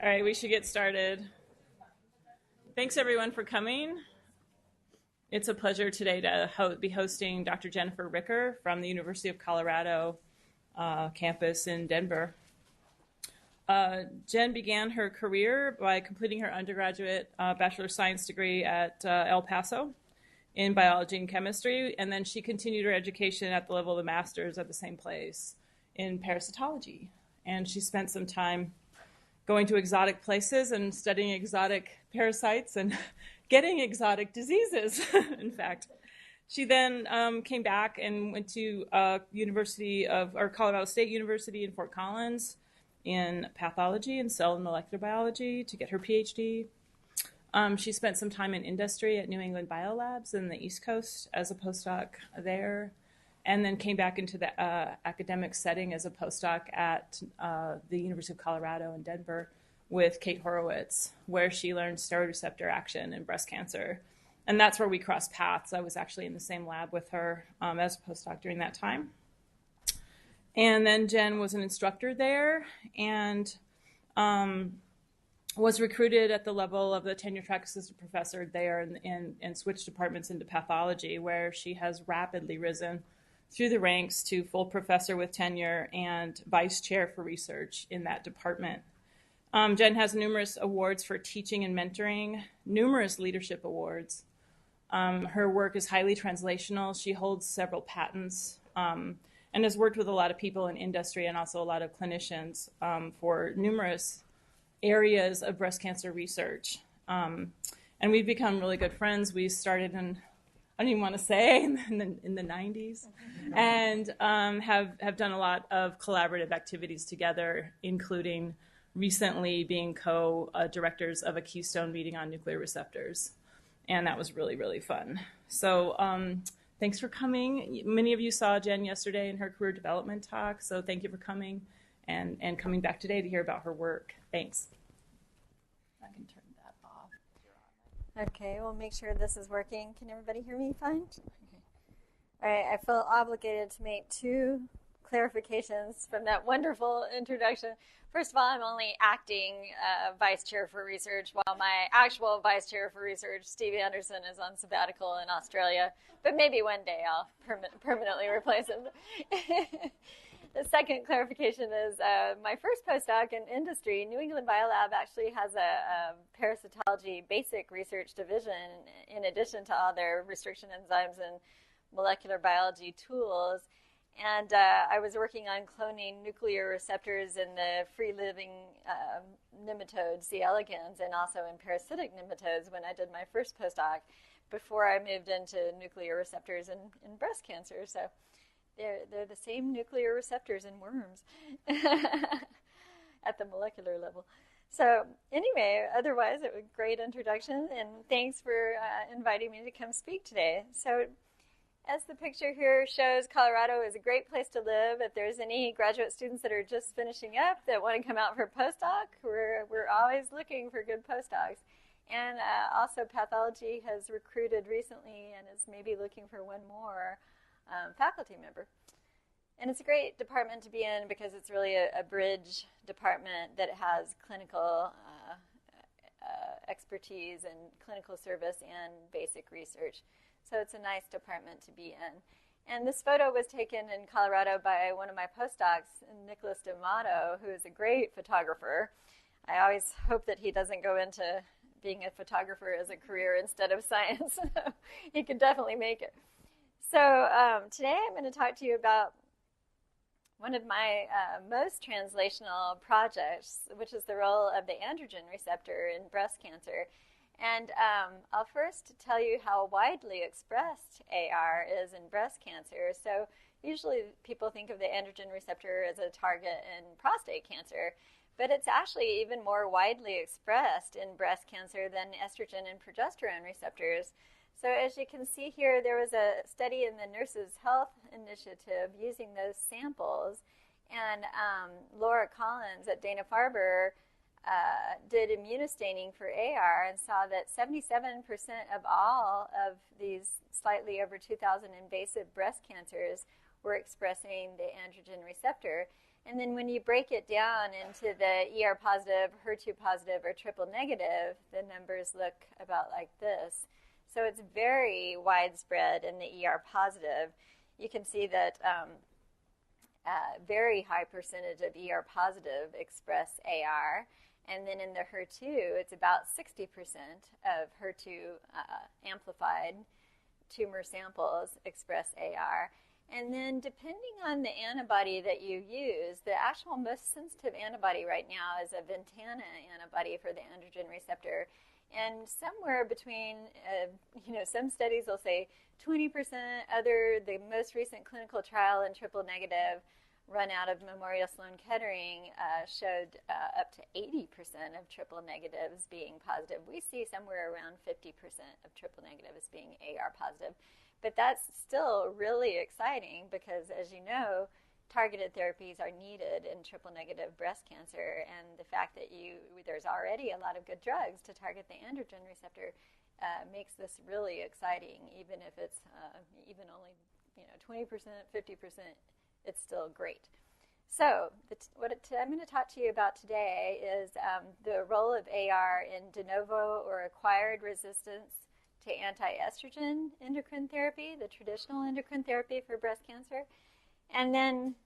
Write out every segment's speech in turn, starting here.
All right, we should get started. Thanks everyone for coming. It's a pleasure today to be hosting Dr. Jennifer Ricker from the University of Colorado campus in Denver. Jen began her career by completing her undergraduate Bachelor of Science degree at El Paso in biology and chemistry, and then she continued her education at the level of the master's at the same place in parasitology. And she spent some time going to exotic places and studying exotic parasites and getting exotic diseases, in fact. She then came back and went to Colorado State University in Fort Collins in pathology and cell and molecular biology to get her PhD. She spent some time in industry at New England Biolabs in the East Coast as a postdoc there, and then came back into the academic setting as a postdoc at the University of Colorado in Denver with Kate Horowitz, where she learned steroid receptor action in breast cancer. And that's where we crossed paths. I was actually in the same lab with her as a postdoc during that time. And then Jen was an instructor there and was recruited at the level of the tenure track assistant professor there and switched departments into pathology, where she has rapidly risen through the ranks to full professor with tenure and vice chair for research in that department. Jen has numerous awards for teaching and mentoring, numerous leadership awards. Her work is highly translational. She holds several patents and has worked with a lot of people in industry and also a lot of clinicians for numerous areas of breast cancer research. And we've become really good friends. We started in, I don't even want to say, in the 90s, and have done a lot of collaborative activities together, including recently being co-directors of a Keystone meeting on nuclear receptors. And that was really, really fun. So thanks for coming. Many of you saw Jen yesterday in her career development talk, so thank you for coming and coming back today to hear about her work. Thanks. I can turn that off. Okay, we'll make sure this is working. Can everybody hear me fine? Okay. All right, I feel obligated to make two clarifications from that wonderful introduction. First of all, I'm only acting vice chair for research, while my actual vice chair for research, Steve Anderson, is on sabbatical in Australia. But maybe one day I'll permanently replace him. The second clarification is my first postdoc in industry, New England Biolab actually has a parasitology basic research division in addition to all their restriction enzymes and molecular biology tools. And I was working on cloning nuclear receptors in the free-living nematode, C. elegans, and also in parasitic nematodes when I did my first postdoc before I moved into nuclear receptors in breast cancer. So they're the same nuclear receptors in worms at the molecular level. So anyway, otherwise, it was a great introduction, and thanks for inviting me to come speak today. So as the picture here shows, Colorado is a great place to live. If there's any graduate students that are just finishing up that want to come out for a postdoc, we're always looking for good postdocs. And also pathology has recruited recently and is maybe looking for one more faculty member. And it's a great department to be in because it's really a bridge department that has clinical expertise and clinical service and basic research. So it's a nice department to be in. And this photo was taken in Colorado by one of my postdocs, Nicholas D'Amato, who is a great photographer. I always hope that he doesn't go into being a photographer as a career instead of science. He could definitely make it. So today I'm going to talk to you about one of my most translational projects, which is the role of the androgen receptor in breast cancer. And I'll first tell you how widely expressed AR is in breast cancer. So usually people think of the androgen receptor as a target in prostate cancer, but it's actually even more widely expressed in breast cancer than estrogen and progesterone receptors. So as you can see here, there was a study in the Nurses Health Initiative using those samples, and Laura Collins at Dana-Farber did immunostaining for AR and saw that 77% of all of these slightly over 2,000 invasive breast cancers were expressing the androgen receptor. And then when you break it down into the ER positive, HER2 positive, or triple negative, the numbers look about like this. So it's very widespread in the ER positive. You can see that very high percentage of ER positive express AR. And then in the HER2, it's about 60% of HER2 amplified tumor samples express AR. And then depending on the antibody that you use, the actual most sensitive antibody right now is a Ventana antibody for the androgen receptor. And somewhere between, some studies will say 20%, the most recent clinical trial in triple negative run out of Memorial Sloan Kettering showed up to 80% of triple negatives being positive. We see somewhere around 50% of triple negatives being AR positive. But that's still really exciting because, as you know, targeted therapies are needed in triple negative breast cancer, and the fact that there's already a lot of good drugs to target the androgen receptor makes this really exciting. Even if it's even only 20%, 50%, it's still great. So what I'm going to talk to you about today is the role of AR in de novo or acquired resistance to anti-estrogen endocrine therapy, the traditional endocrine therapy for breast cancer. And then,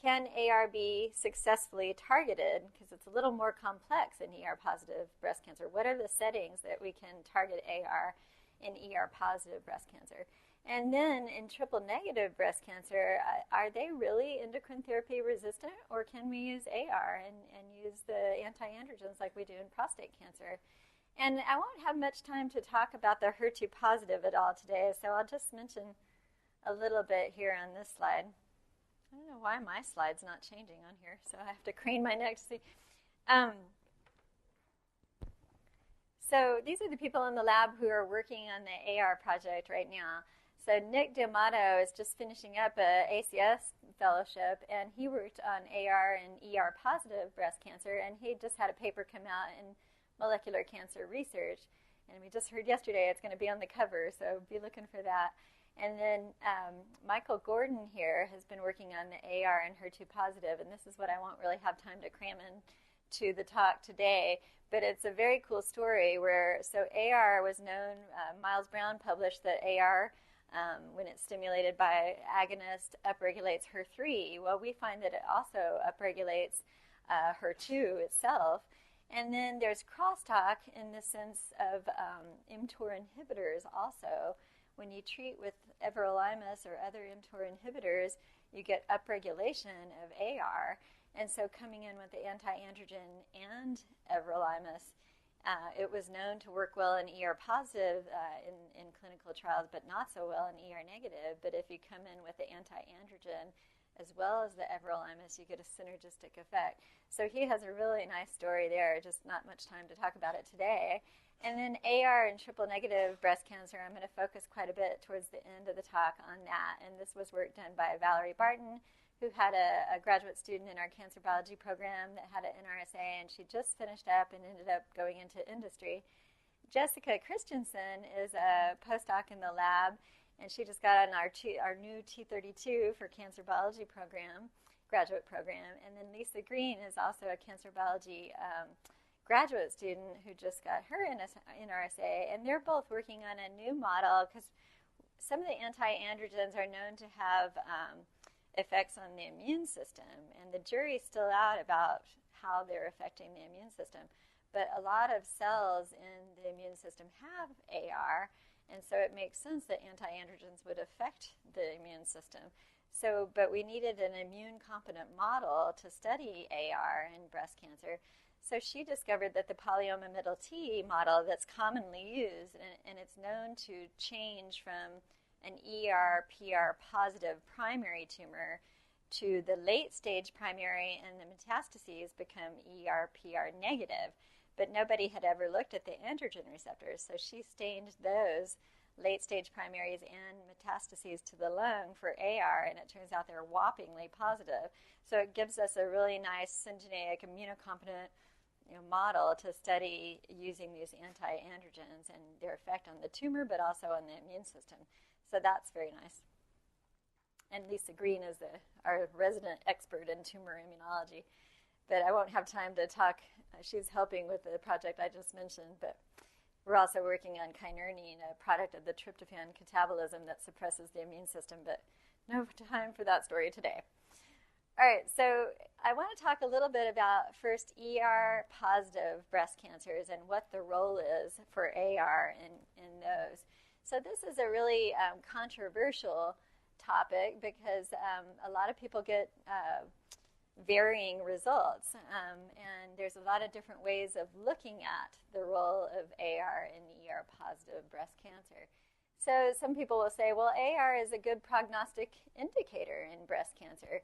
can AR be successfully targeted? Because it's a little more complex in ER-positive breast cancer. What are the settings that we can target AR in ER-positive breast cancer? And then in triple-negative breast cancer, are they really endocrine therapy resistant, or can we use AR and use the anti-androgens like we do in prostate cancer? And I won't have much time to talk about the HER2 positive at all today, so I'll just mention a little bit here on this slide. I don't know why my slide's not changing on here, so I have to crane my neck to see. So these are the people in the lab who are working on the AR project right now. So Nick D'Amato is just finishing up a ACS fellowship, and he worked on AR and ER-positive breast cancer, and he just had a paper come out in Molecular Cancer Research, and we just heard yesterday it's going to be on the cover, so be looking for that. And then Michael Gordon here has been working on the AR and HER2 positive, and this is what I won't really have time to cram into the talk today, but it's a very cool story where, so AR was known, Miles Brown published that AR, when it's stimulated by agonist, upregulates HER3. Well, we find that it also upregulates HER2 itself. And then there's crosstalk in the sense of mTOR inhibitors also. When you treat with everolimus or other mTOR inhibitors, you get upregulation of AR. And so coming in with the anti-androgen and everolimus, it was known to work well in ER positive in clinical trials, but not so well in ER negative. But if you come in with the anti-androgen as well as the everolimus, you get a synergistic effect. So he has a really nice story there, just not much time to talk about it today. And then AR and triple-negative breast cancer, I'm going to focus quite a bit towards the end of the talk on that. And this was work done by Valerie Barton, who had a graduate student in our cancer biology program that had an NRSA, and she just finished up and ended up going into industry. Jessica Christensen is a postdoc in the lab, and she just got on our new T32 for cancer biology program, graduate program. And then Lisa Green is also a cancer biology graduate student who just got her NRSA. And they're both working on a new model because some of the anti-androgens are known to have effects on the immune system. And the jury's still out about how they're affecting the immune system. But a lot of cells in the immune system have AR, and so it makes sense that anti-androgens would affect the immune system. So, but we needed an immune-competent model to study AR in breast cancer. So she discovered that the polyoma middle T model that's commonly used, and it's known to change from an ER-PR positive primary tumor to the late-stage primary, and the metastases become ER-PR negative. But nobody had ever looked at the androgen receptors, so she stained those late-stage primaries and metastases to the lung for AR, and it turns out they're whoppingly positive. So it gives us a really nice syngeneic immunocompetent model to study using these anti-androgens and their effect on the tumor, but also on the immune system. So that's very nice. And Lisa Green is our resident expert in tumor immunology. But I won't have time to talk. She's helping with the project I just mentioned. But we're also working on kynurenine, a product of the tryptophan catabolism that suppresses the immune system. But no time for that story today. All right, so I want to talk a little bit about first ER-positive breast cancers and what the role is for AR in those. So this is a really controversial topic because a lot of people get varying results, and there's a lot of different ways of looking at the role of AR in ER-positive breast cancer. So some people will say, well, AR is a good prognostic indicator in breast cancer.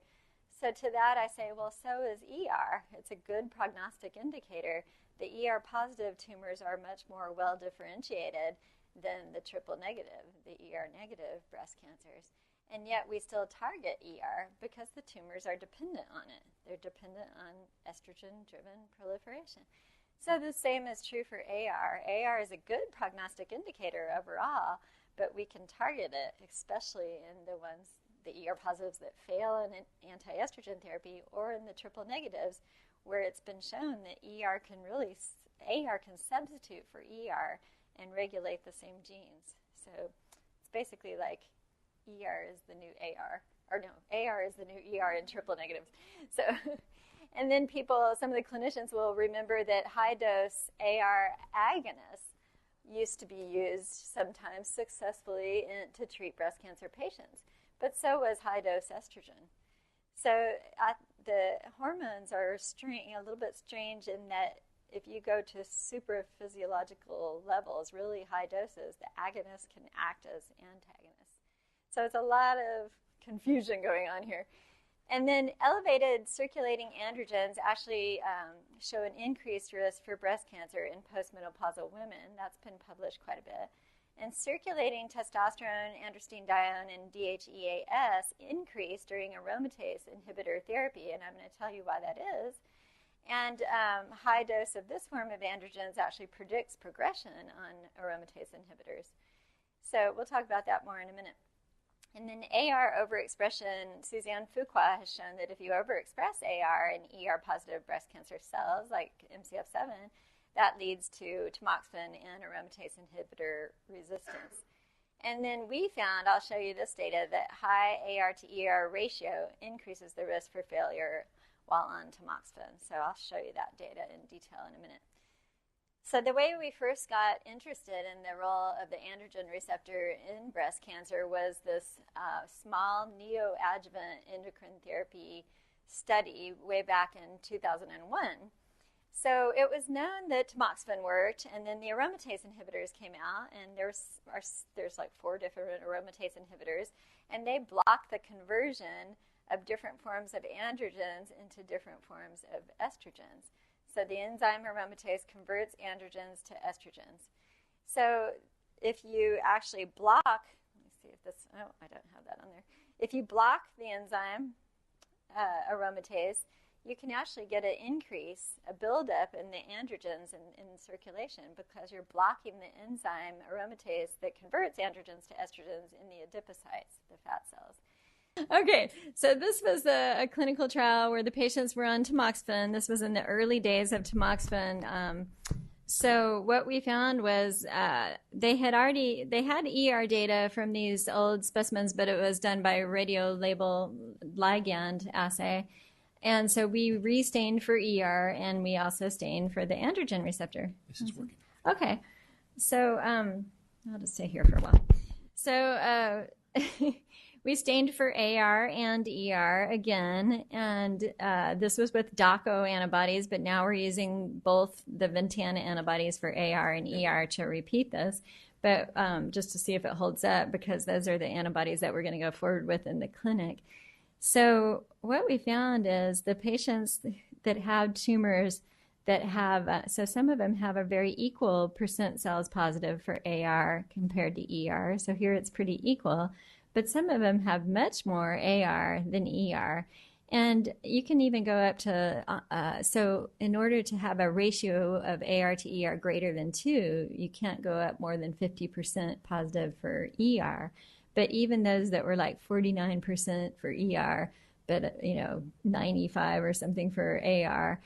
So to that I say, well, so is ER. It's a good prognostic indicator. The ER-positive tumors are much more well-differentiated than the triple-negative, the ER-negative breast cancers. And yet we still target ER because the tumors are dependent on it. They're dependent on estrogen-driven proliferation. So the same is true for AR. AR is a good prognostic indicator overall, but we can target it, especially in the ones, the ER positives that fail in anti-estrogen therapy, or in the triple negatives, where it's been shown that AR can substitute for ER and regulate the same genes. So it's basically like ER is the new AR, or no, AR is the new ER in triple negatives. So, and then some of the clinicians will remember that high-dose AR agonists used to be used sometimes successfully to treat breast cancer patients. But so was high-dose estrogen. So the hormones are a little bit strange in that if you go to super physiological levels, really high doses, the agonists can act as antagonists. So it's a lot of confusion going on here. And then elevated circulating androgens actually show an increased risk for breast cancer in postmenopausal women. That's been published quite a bit. And circulating testosterone, androstenedione, and DHEAS increase during aromatase inhibitor therapy, and I'm going to tell you why that is. And high dose of this form of androgens actually predicts progression on aromatase inhibitors. So we'll talk about that more in a minute. And then AR overexpression, Suzanne Fuqua has shown that if you overexpress AR in ER-positive breast cancer cells, like MCF7, that leads to tamoxifen and aromatase inhibitor resistance. And then we found, I'll show you this data, that high AR to ER ratio increases the risk for failure while on tamoxifen. So I'll show you that data in detail in a minute. So the way we first got interested in the role of the androgen receptor in breast cancer was this small neoadjuvant endocrine therapy study way back in 2001. So it was known that tamoxifen worked, and then the aromatase inhibitors came out, and there's like 4 different aromatase inhibitors, and they block the conversion of different forms of androgens into different forms of estrogens. So the enzyme aromatase converts androgens to estrogens. So if you actually block, let me see if this, oh, I don't have that on there. If you block the enzyme aromatase, you can actually get an increase, a buildup in the androgens in circulation because you're blocking the enzyme aromatase that converts androgens to estrogens in the adipocytes, the fat cells. Okay, so this was a clinical trial where the patients were on tamoxifen. This was in the early days of tamoxifen. So what we found was they had ER data from these old specimens, but it was done by radiolabel ligand assay. And so we restained for ER, and we also stained for the androgen receptor. This is working. Okay. So I'll just stay here for a while. So we stained for AR and ER again, and this was with DACO antibodies, but now we're using both the Ventana antibodies for AR and ER to repeat this, but just to see if it holds up, because those are the antibodies that we're going to go forward with in the clinic. So what we found is the patients that have tumors that have, so some of them have a very equal percent cells positive for AR compared to ER. So here it's pretty equal, but some of them have much more AR than ER. And you can even go up to, so in order to have a ratio of AR to ER greater than 2, you can't go up more than 50% positive for ER. But even those that were like 49% for ER, but 95 or something for AR,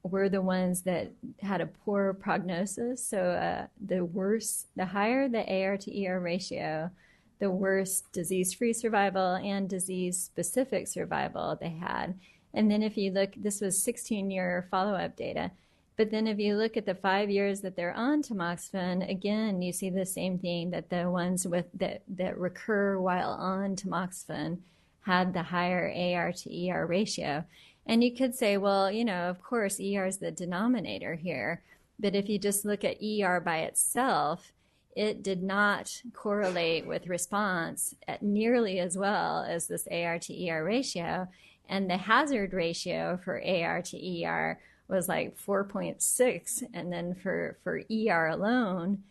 were the ones that had a poor prognosis. So the higher the AR to ER ratio, the worse disease-free survival and disease-specific survival they had. And then if you look, this was 16-year follow-up data, but then if you look at the 5 years that they're on tamoxifen, again, you see the same thing, that the ones that recur while on tamoxifen had the higher AR to ER ratio. And you could say, well, of course, ER is the denominator here. But if you just look at ER by itself, it did not correlate with response nearly as well as this AR to ER ratio. And the hazard ratio for AR to ER was like 4.6. And then for ER alone,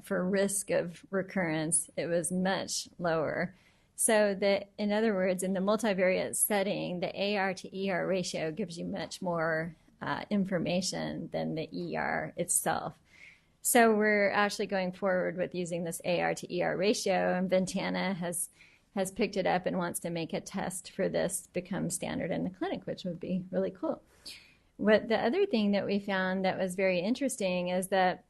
for risk of recurrence, it was much lower. So that, in other words, in the multivariate setting, the AR to ER ratio gives you much more information than the ER itself. So we're actually going forward with using this AR to ER ratio, and Ventana has picked it up and wants to make a test for this become standard in the clinic, which would be really cool. What the other thing that we found that was very interesting is that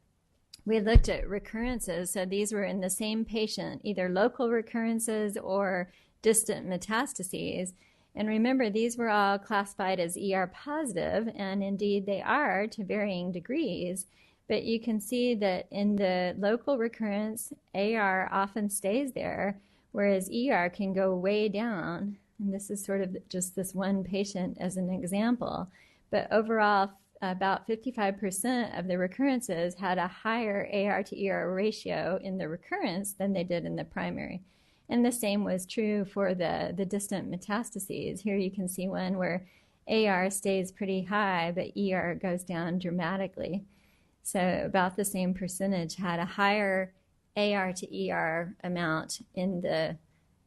we looked at recurrences. So these were in the same patient, either local recurrences or distant metastases. And remember, these were all classified as ER positive, and indeed they are to varying degrees. But you can see that in the local recurrence, AR often stays there, whereas ER can go way down. And this is sort of just this one patient as an example. But overall, about 55% of the recurrences had a higher AR to ER ratio in the recurrence than they did in the primary. And the same was true for the distant metastases. Here you can see one where AR stays pretty high, but ER goes down dramatically. So about the same percentage had a higher AR to ER amount in the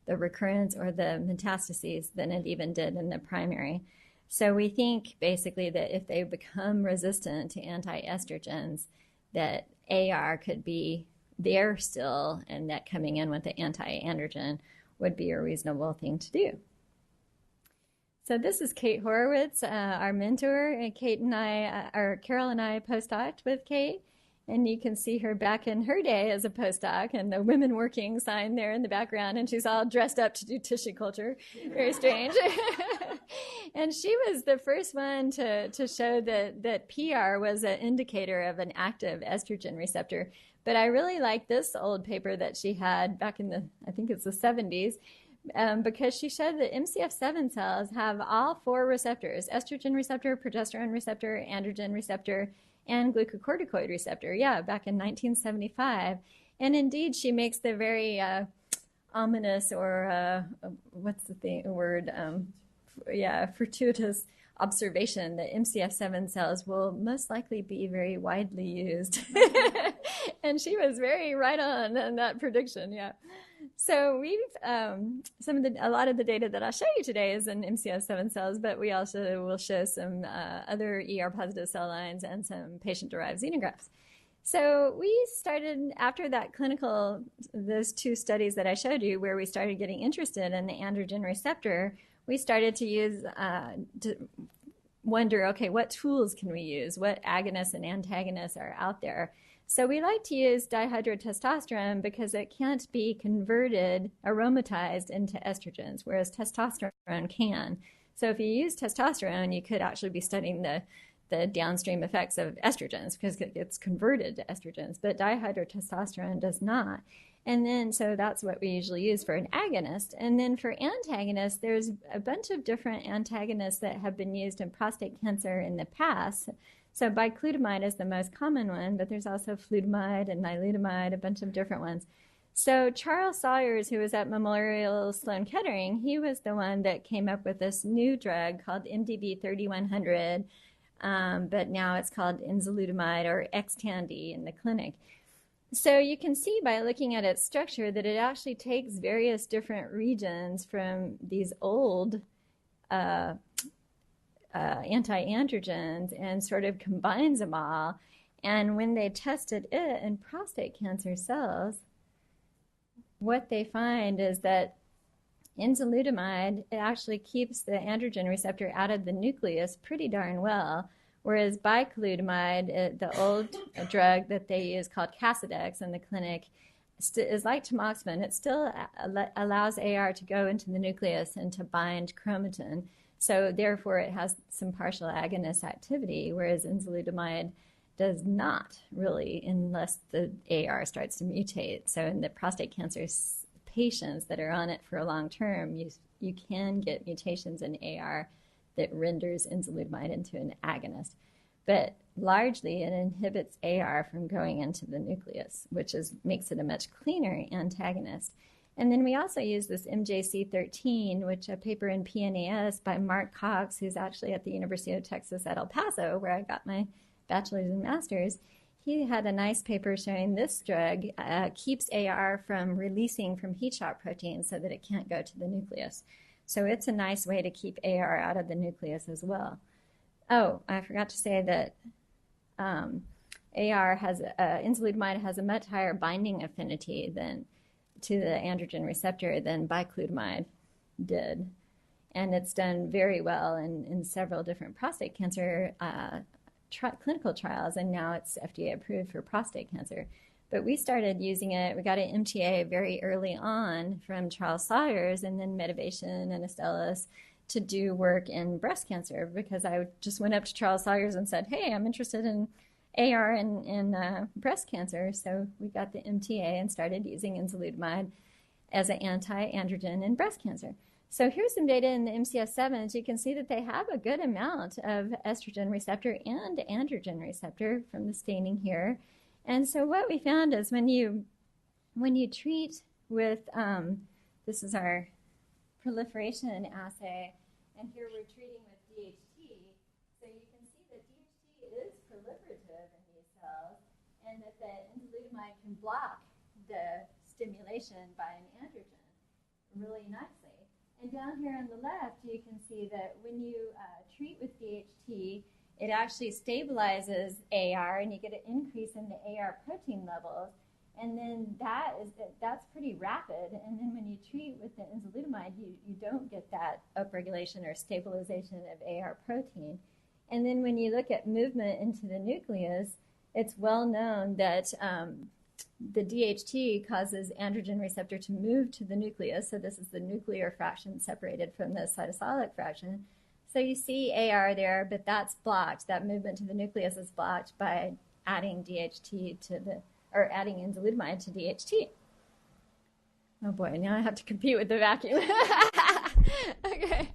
recurrence or the metastases than it even did in the primary. So we think basically that if they become resistant to anti-estrogens, that AR could be there still, and that coming in with the anti-androgen would be a reasonable thing to do. So this is Kate Horowitz, our mentor, and Carol and I postdoced with Kate, and you can see her back in her day as a postdoc, and the women working sign there in the background, and she's all dressed up to do tissue culture. Very strange. And she was the first one to show that PR was an indicator of an active estrogen receptor. But I really like this old paper that she had back in I think it's the 70s, because she showed that MCF7 cells have all 4 receptors: estrogen receptor, progesterone receptor, androgen receptor, and glucocorticoid receptor. Yeah, back in 1975. And indeed, she makes the very ominous, or what's the word? Fortuitous observation that MCF7 cells will most likely be very widely used. And she was very right on that prediction, yeah. So we've, a lot of the data that I'll show you today is in MCF7 cells, but we also will show some other ER-positive cell lines and some patient-derived xenografts. So we started, after that those 2 studies that I showed you, where we started getting interested in the androgen receptor, we started to wonder, okay, what tools can we use? What agonists and antagonists are out there? So we like to use dihydrotestosterone because it can't be aromatized into estrogens, whereas testosterone can. So if you use testosterone, you could actually be studying the downstream effects of estrogens because it gets converted to estrogens, but dihydrotestosterone does not. And then, so that's what we usually use for an agonist. And then for antagonists, there's a bunch of different antagonists that have been used in prostate cancer in the past. So bicalutamide is the most common one, but there's also flutamide and nilutamide, a bunch of different ones. So Charles Sawyers, who was at Memorial Sloan Kettering, he was the one that came up with this new drug called MDB 3100, but now it's called enzalutamide or Xtandi in the clinic. So you can see by looking at its structure that it actually takes various different regions from these old anti-androgens and sort of combines them all. And when they tested it in prostate cancer cells, what they find is that enzalutamide, it actually keeps the androgen receptor out of the nucleus pretty darn well, whereas bicalutamide, the old drug that they use called Casodex in the clinic, is like tamoxifen. It still allows AR to go into the nucleus and to bind chromatin. So therefore, it has some partial agonist activity, whereas enzalutamide does not really, unless the AR starts to mutate. So in the prostate cancer patients that are on it for a long term, you can get mutations in AR that renders enzalutamide into an agonist. But largely, it inhibits AR from going into the nucleus, which makes it a much cleaner antagonist. And then we also use this MJC13, which a paper in PNAS by Mark Cox, who's actually at the University of Texas at El Paso, where I got my bachelor's and master's. He had a nice paper showing this drug keeps AR from releasing from heat shock protein so that it can't go to the nucleus. So it's a nice way to keep AR out of the nucleus as well. Oh, I forgot to say that enzalutamide has a much higher binding affinity to the androgen receptor than bicalutamide did. And it's done very well in several different prostate cancer clinical trials, and now it's FDA approved for prostate cancer. But we started using it, we got an MTA very early on from Charles Sawyers and then Medivation and Astellas to do work in breast cancer, because I just went up to Charles Sawyers and said, hey, I'm interested in AR in breast cancer. So we got the MTA and started using enzalutamide as an anti-androgen in breast cancer. So here's some data in the MCF7s. You can see that they have a good amount of estrogen receptor and androgen receptor from the staining here. And so what we found is when you treat with, this is our proliferation assay, and here we're treating with DHT. So you can see that DHT is proliferative in these cells, and that the enzalutamide can block the stimulation by an androgen really nicely. And down here on the left, you can see that when you treat with DHT, it actually stabilizes AR, and you get an increase in the AR protein levels. And then that's pretty rapid. And then when you treat with the enzalutamide, you don't get that upregulation or stabilization of AR protein. And then when you look at movement into the nucleus, it's well known that the DHT causes androgen receptor to move to the nucleus. So this is the nuclear fraction separated from the cytosolic fraction. So you see AR there, but that's blocked. That movement to the nucleus is blocked by adding DHT adding enzalutamide to DHT. Oh boy, now I have to compete with the vacuum. Okay,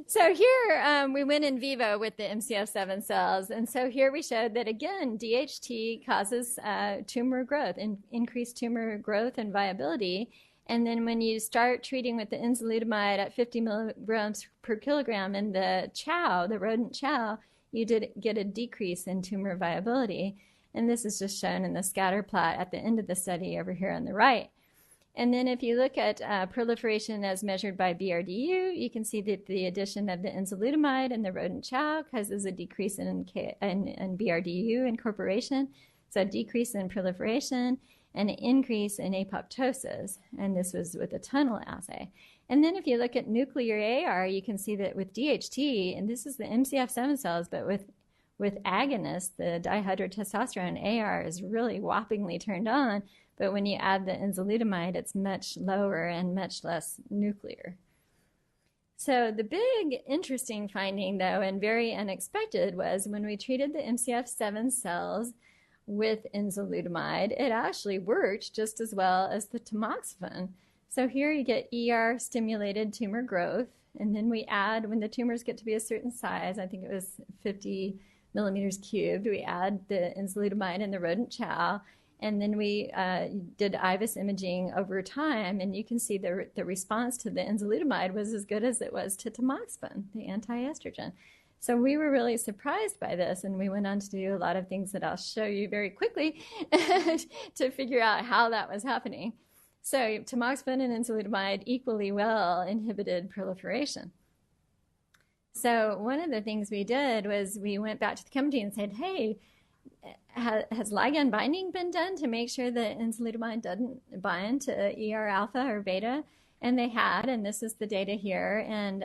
so here we went in vivo with the MCF7 cells, and so here we showed that again DHT causes tumor growth, increased tumor growth and viability. And then when you start treating with the enzalutamide at 50 milligrams per kilogram in the chow, the rodent chow, you did get a decrease in tumor viability. And this is just shown in the scatter plot at the end of the study over here on the right. And then if you look at proliferation as measured by BRDU, you can see that the addition of the enzalutamide in the rodent chow causes a decrease in BRDU incorporation, so a decrease in proliferation and an increase in apoptosis. And this was with a tunnel assay. And then if you look at nuclear AR, you can see that with DHT, and this is the MCF7 cells, but with agonists, the dihydrotestosterone AR is really whoppingly turned on. But when you add the enzalutamide, it's much lower and much less nuclear. So the big interesting finding, though, and very unexpected, was when we treated the MCF7 cells with enzalutamide, it actually worked just as well as the tamoxifen. So here you get ER-stimulated tumor growth, and then we add, when the tumors get to be a certain size, I think it was 50 millimeters cubed, we add the enzalutamide in the rodent chow, and then we did IVUS imaging over time, and you can see the response to the enzalutamide was as good as it was to tamoxifen, the anti-estrogen. So we were really surprised by this, and we went on to do a lot of things that I'll show you very quickly to figure out how that was happening. So tamoxifen and enzalutamide equally well inhibited proliferation. So one of the things we did was we went back to the company and said, hey, has ligand binding been done to make sure that enzalutamide doesn't bind to ER alpha or beta? And they had, and this is the data here. And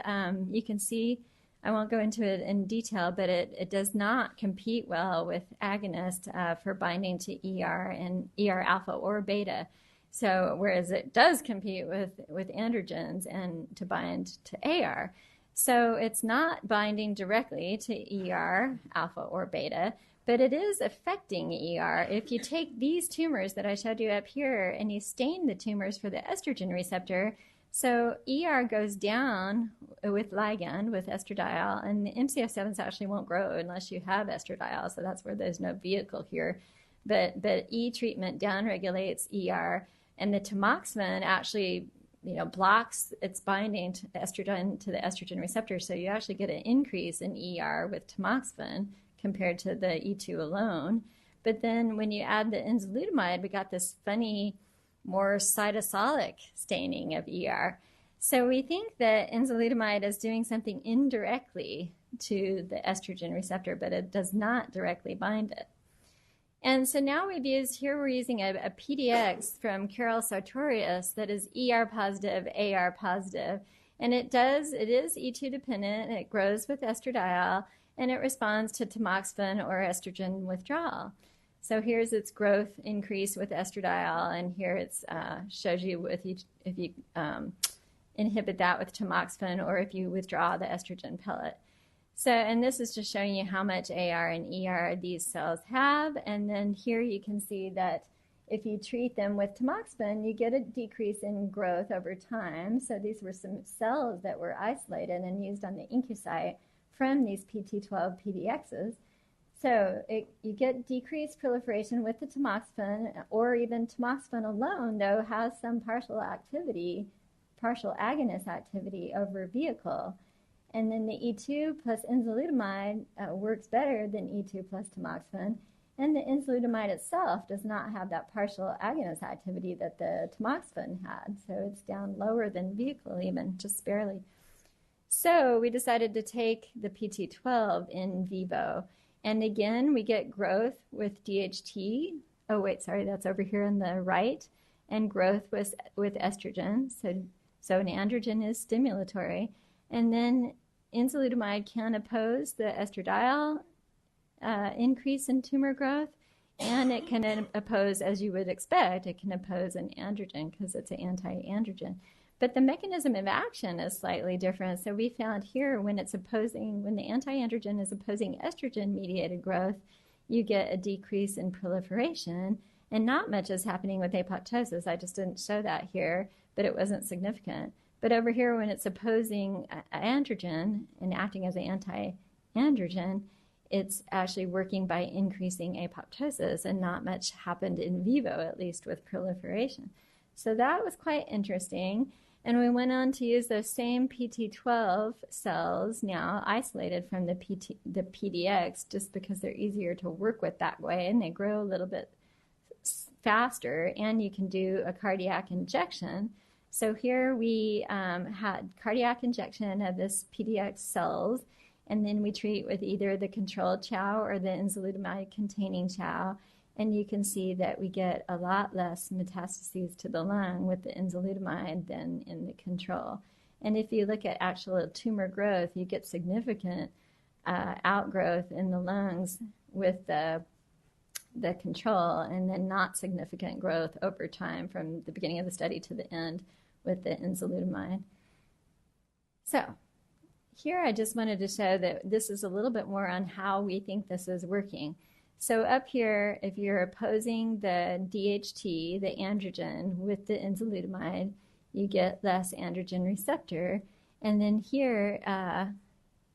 you can see, I won't go into it in detail, but it does not compete well with agonists for binding to ER and ER alpha or beta. So whereas it does compete with androgens and to bind to AR. So it's not binding directly to ER alpha or beta, but it is affecting ER. If you take these tumors that I showed you up here and you stain the tumors for the estrogen receptor, so ER goes down with ligand, with estradiol, and the MCF7s actually won't grow unless you have estradiol, so that's where there's no vehicle here. But E treatment downregulates ER, and the tamoxifen actually blocks its binding to estrogen to the estrogen receptor, so you actually get an increase in ER with tamoxifen compared to the E2 alone. But then when you add the enzalutamide, we got this funny, more cytosolic staining of ER. So we think that enzalutamide is doing something indirectly to the estrogen receptor, but it does not directly bind it. And so now we're using a PDX from Carol Sartorius that is ER positive, AR positive. And it is E2 dependent, it grows with estradiol, and it responds to tamoxifen or estrogen withdrawal. So here's its growth increase with estradiol, and here it shows you if you inhibit that with tamoxifen or if you withdraw the estrogen pellet. So, and this is just showing you how much AR and ER these cells have. And then here you can see that if you treat them with tamoxifen, you get a decrease in growth over time. So these were some cells that were isolated and used on the IncuSite from these PT12 PDXs. So you get decreased proliferation with the tamoxifen, or even tamoxifen alone, though, has some partial agonist activity over vehicle. And then the E2 plus enzalutamide works better than E2 plus tamoxifen. And the enzalutamide itself does not have that partial agonist activity that the tamoxifen had. So it's down lower than vehicle even, just barely. So we decided to take the PT12 in vivo. And again, we get growth with DHT. Oh, wait, sorry, that's over here on the right. And growth with estrogen. So an androgen is stimulatory. And then enzalutamide can oppose the estradiol increase in tumor growth, and it can oppose, as you would expect, it can oppose an androgen because it's an anti-androgen. But the mechanism of action is slightly different. So we found here when the anti-androgen is opposing estrogen-mediated growth, you get a decrease in proliferation, and not much is happening with apoptosis. I just didn't show that here, but it wasn't significant. But over here, when it's opposing androgen and acting as an anti-androgen, it's actually working by increasing apoptosis, and not much happened in vivo, at least with proliferation. So that was quite interesting. And we went on to use those same PT12 cells now isolated from the PDX, just because they're easier to work with that way, and they grow a little bit faster, and you can do a cardiac injection. So here we had cardiac injection of this PDX cells, and then we treat with either the controlled chow or the enzalutamide-containing chow, and you can see that we get a lot less metastases to the lung with the enzalutamide than in the control. And if you look at actual tumor growth, you get significant outgrowth in the lungs with the control, and then not significant growth over time from the beginning of the study to the end with the enzalutamide. So here I just wanted to show that this is a little bit more on how we think this is working. So up here, if you're opposing the DHT, the androgen, with the enzalutamide, you get less androgen receptor. And then here,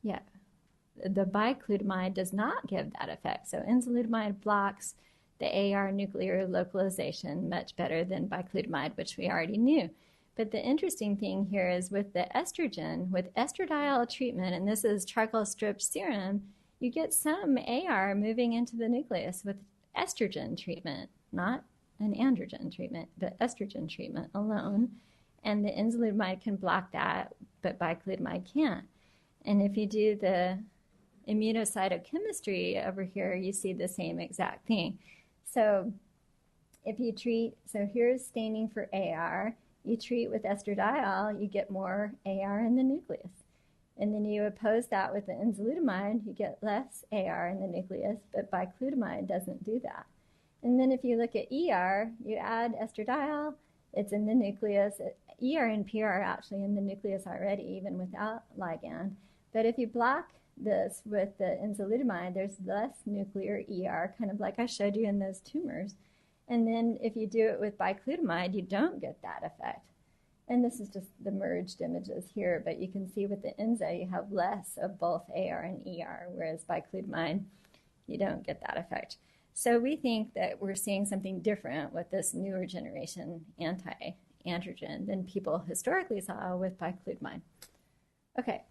the biclutamide does not give that effect. So enzalutamide blocks the AR nuclear localization much better than biclutamide, which we already knew. But the interesting thing here is with the estrogen, with estradiol treatment, and this is charcoal strip serum, you get some AR moving into the nucleus with estrogen treatment, not an androgen treatment, but estrogen treatment alone. And the enzalutamide can block that, but biclutamide can't. And if you do the immunocytochemistry over here, you see the same exact thing. So if you treat, so here's staining for AR, you treat with estradiol, you get more AR in the nucleus. And then you oppose that with the enzalutamide, you get less AR in the nucleus, but biclutamide doesn't do that. And then if you look at ER, you add estradiol, it's in the nucleus. ER and PR are actually in the nucleus already, even without ligand. But if you block this with the enzalutamide, there's less nuclear ER, kind of like I showed you in those tumors. And then if you do it with biclutamide, you don't get that effect. And this is just the merged images here, but you can see with the enza, you have less of both AR and ER, whereas biclutamide, you don't get that effect. So we think that we're seeing something different with this newer generation anti-androgen than people historically saw with biclutamide. Okay,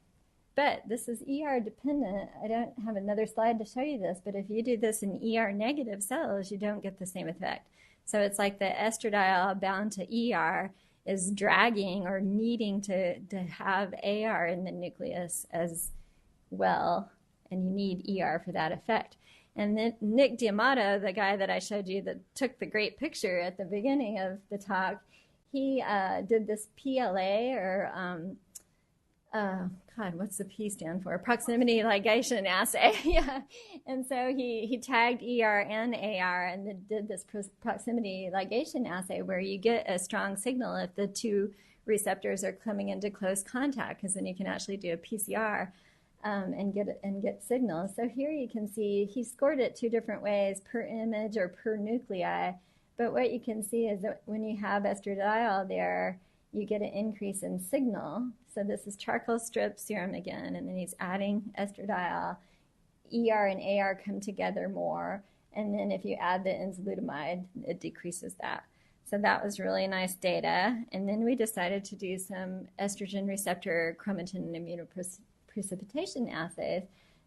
but this is ER dependent. I don't have another slide to show you this, but if you do this in ER negative cells, you don't get the same effect. So it's like the estradiol bound to ER is dragging or needing to have AR in the nucleus as well, and you need ER for that effect. And then Nick D'Amato, the guy that I showed you that took the great picture at the beginning of the talk, he did this PLA, or God, what's the P stand for? Proximity ligation assay. Yeah. And so he tagged ER and AR and then did this proximity ligation assay where you get a strong signal if the two receptors are coming into close contact, because then you can actually do a PCR and get signals. So here you can see he scored it two different ways, per image or per nuclei. But what you can see is that when you have estradiol there, you get an increase in signal. So this is charcoal strip serum again, and then he's adding estradiol. ER and AR come together more, and then if you add the enzalutamide, it decreases that. So that was really nice data. And then we decided to do some estrogen receptor chromatin immunoprecipitation assays.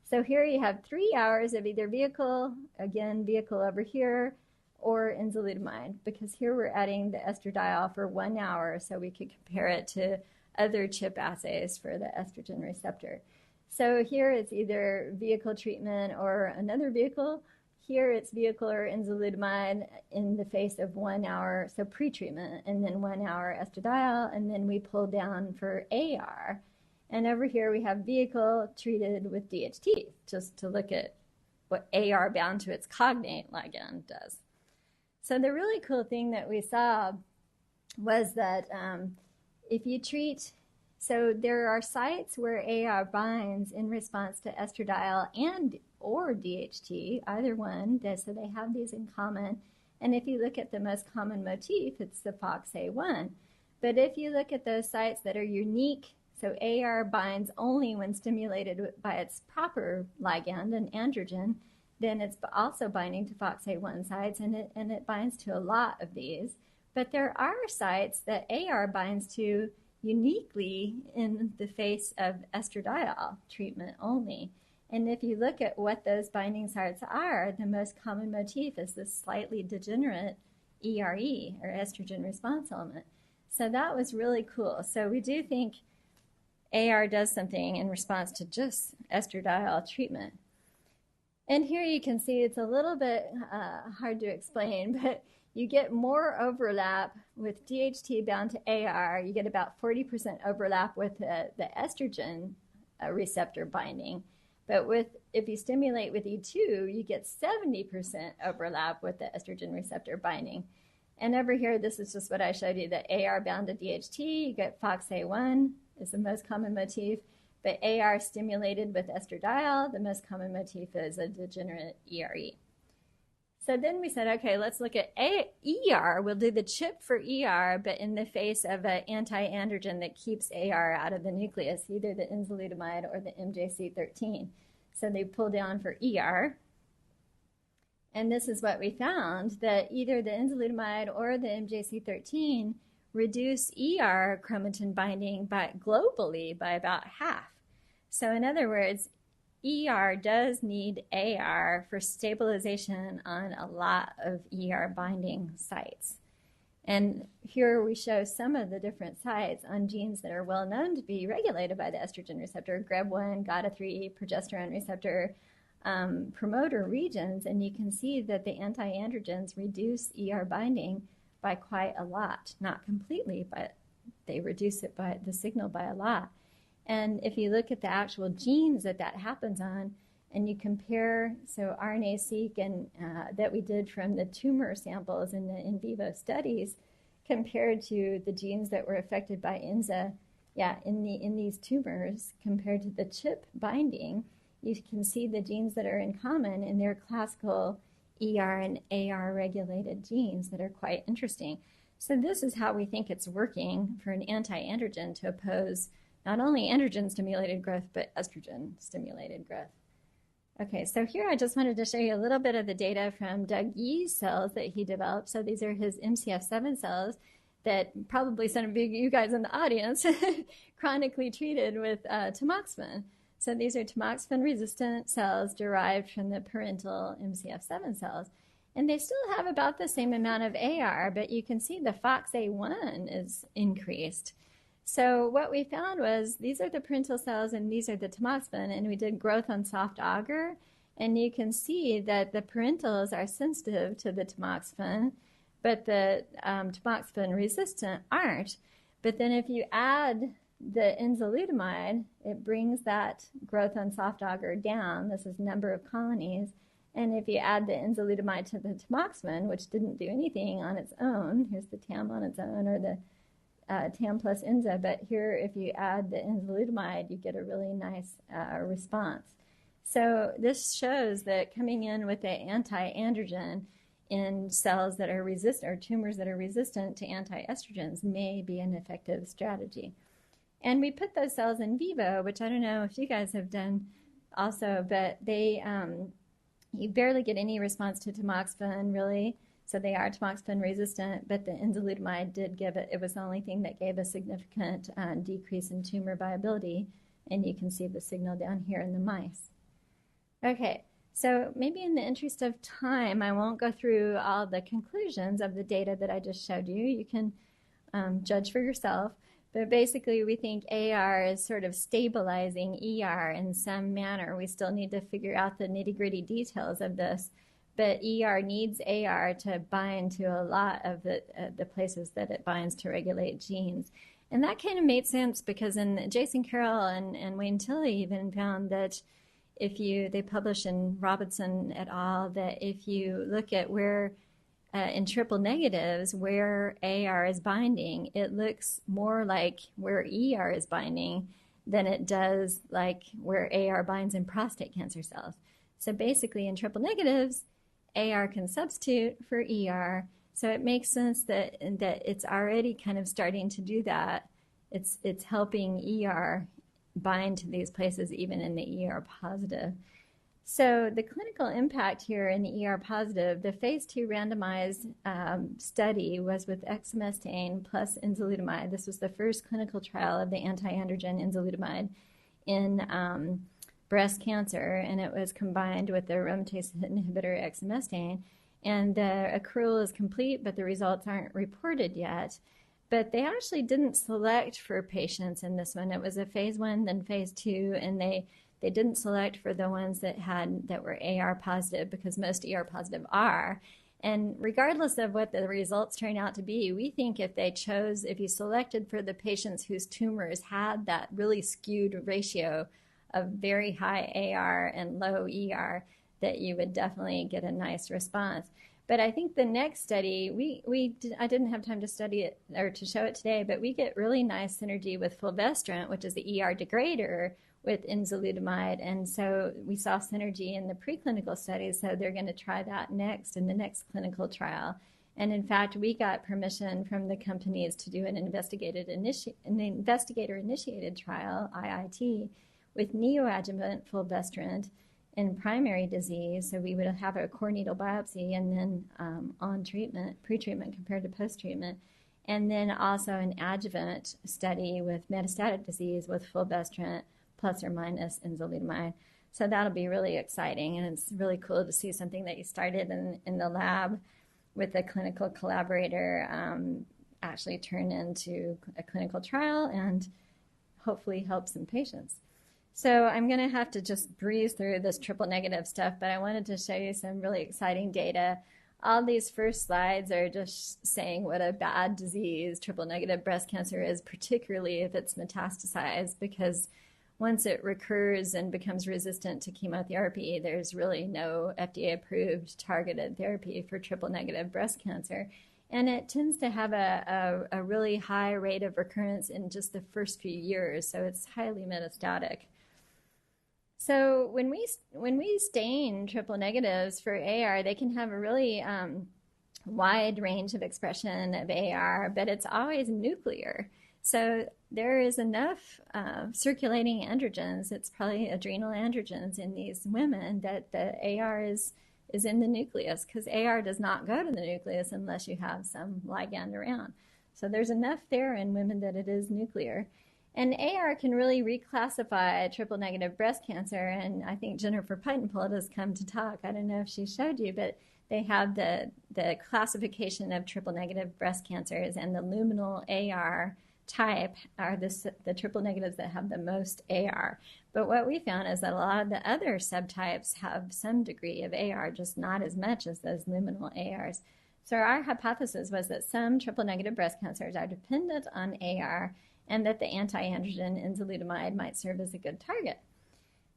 So here you have 3 hours of either vehicle, again, vehicle over here, or enzalutamide, because here we're adding the estradiol for 1 hour so we could compare it to other chip assays for the estrogen receptor. So here it's either vehicle treatment or another vehicle. Here it's vehicle or enzalutamide in the face of 1 hour, so pre-treatment, and then 1 hour estradiol, and then we pull down for AR. And over here we have vehicle treated with DHT, just to look at what AR bound to its cognate ligand does. So the really cool thing that we saw was that if you treat, so there are sites where AR binds in response to estradiol and or DHT, either one, so they have these in common. And if you look at the most common motif, it's the FOXA1. But if you look at those sites that are unique, so AR binds only when stimulated by its proper ligand, an androgen, then it's also binding to FOXA1 sites, and it binds to a lot of these. But there are sites that AR binds to uniquely in the face of estradiol treatment only. And if you look at what those binding sites are, the most common motif is this slightly degenerate ERE, or estrogen response element. So that was really cool. So we do think AR does something in response to just estradiol treatment. And here you can see it's a little bit hard to explain, but you get more overlap with DHT bound to AR. You get about 40% overlap with the estrogen receptor binding. But if you stimulate with E2, you get 70% overlap with the estrogen receptor binding. And over here, this is just what I showed you, the AR bound to DHT. You get FOXA1 is the most common motif. But AR stimulated with estradiol, the most common motif is a degenerate ERE. So then we said, okay, let's look at ER. We'll do the chip for ER, but in the face of an anti-androgen that keeps AR out of the nucleus, either the enzalutamide or the MJC13. So they pull down for ER. And this is what we found, that either the enzalutamide or the MJC13 reduce ER chromatin binding globally by about half. So in other words, ER does need AR for stabilization on a lot of ER binding sites. And here we show some of the different sites on genes that are well known to be regulated by the estrogen receptor, GREB1, GATA3, progesterone receptor promoter regions. And you can see that the anti-androgens reduce ER binding by quite a lot. Not completely, but they reduce it by the signal by a lot. And if you look at the actual genes that happens on, and you compare, so RNA-seq and that we did from the tumor samples in the in vivo studies compared to the genes that were affected by INZA, in these tumors compared to the CHIP binding, you can see the genes that are in common, and they're classical ER and AR regulated genes that are quite interesting. So this is how we think it's working for an anti-androgen to oppose not only androgen-stimulated growth, but estrogen-stimulated growth. Okay, so here I just wanted to show you a little bit of the data from Doug Yee's cells that he developed. So these are his MCF7 cells that probably some of you guys in the audience chronically treated with tamoxifen. So these are tamoxifen-resistant cells derived from the parental MCF7 cells. And they still have about the same amount of AR, but you can see the FOXA1 is increased. So what we found was these are the parental cells and these are the tamoxifen, and we did growth on soft agar, and you can see that the parentals are sensitive to the tamoxifen, but the tamoxifen resistant aren't. But then if you add the enzalutamide, it brings that growth on soft agar down. This is number of colonies. And if you add the enzalutamide to the tamoxifen, which didn't do anything on its own, here's the TAM on its own, or the TAM plus Enza, but here if you add the enzalutamide, you get a really nice response. So this shows that coming in with the anti-androgen in cells that are resistant, or tumors that are resistant to anti-estrogens, may be an effective strategy. And we put those cells in vivo, which I don't know if you guys have done also, but they, you barely get any response to tamoxifen, really. So they are tamoxifen resistant, but the enzalutamide did give it was the only thing that gave a significant decrease in tumor viability, and you can see the signal down here in the mice. Okay, so maybe in the interest of time, I won't go through all the conclusions of the data that I just showed you. You can judge for yourself, but basically we think AR is sort of stabilizing ER in some manner. We still need to figure out the nitty-gritty details of this. But ER needs AR to bind to a lot of the places that it binds to regulate genes. And that kind of made sense because Jason Carroll and Wayne Tilley even found that they publish in Robinson et al. That if you look at where, in triple negatives, where AR is binding, it looks more like where ER is binding than it does like where AR binds in prostate cancer cells. So basically in triple negatives, AR can substitute for ER, so it makes sense that it's already kind of starting to do that. It's helping ER bind to these places even in the ER positive. So the clinical impact here in the ER positive, the phase 2 randomized study was with exemestane plus enzalutamide. This was the first clinical trial of the anti-androgen enzalutamide in breast cancer, and it was combined with the aromatase inhibitor exemestane. And the accrual is complete, but the results aren't reported yet. But they actually didn't select for patients in this one. It was a phase 1, then phase 2, and they didn't select for the ones that were AR positive, because most ER positive are. And regardless of what the results turn out to be, we think if you selected for the patients whose tumors had that really skewed ratio of very high AR and low ER, that you would definitely get a nice response. But I think the next study, I didn't have time to study it or to show it today, but we get really nice synergy with fulvestrant, which is the ER degrader, with enzalutamide. And so we saw synergy in the preclinical studies, so they're going to try that next in the next clinical trial. And in fact, we got permission from the companies to do an investigator-initiated trial, IIT, with neoadjuvant fulvestrant in primary disease. So we would have a core needle biopsy and then on treatment, pre-treatment compared to post-treatment. And then also an adjuvant study with metastatic disease with fulvestrant plus or minus enzalutamide. So that'll be really exciting, and it's really cool to see something that you started in the lab with a clinical collaborator actually turn into a clinical trial and hopefully help some patients. So I'm going to have to just breeze through this triple negative stuff, but I wanted to show you some really exciting data. All these first slides are just saying what a bad disease triple negative breast cancer is, particularly if it's metastasized, because once it recurs and becomes resistant to chemotherapy, there's really no FDA-approved targeted therapy for triple negative breast cancer. And it tends to have a really high rate of recurrence in just the first few years, so it's highly metastatic. So when we stain triple negatives for AR, they can have a really wide range of expression of AR, but it's always nuclear. So there is enough circulating androgens, it's probably adrenal androgens in these women, that the AR is in the nucleus, because AR does not go to the nucleus unless you have some ligand around. So there's enough there in women that it is nuclear. And AR can really reclassify triple negative breast cancer, and I think Jennifer Pitenpold has come to talk. I don't know if she showed you, but they have the classification of triple negative breast cancers, and the luminal AR type are the triple negatives that have the most AR. But what we found is that a lot of the other subtypes have some degree of AR, just not as much as those luminal ARs. So our hypothesis was that some triple negative breast cancers are dependent on AR, and that the anti-androgen enzalutamide might serve as a good target.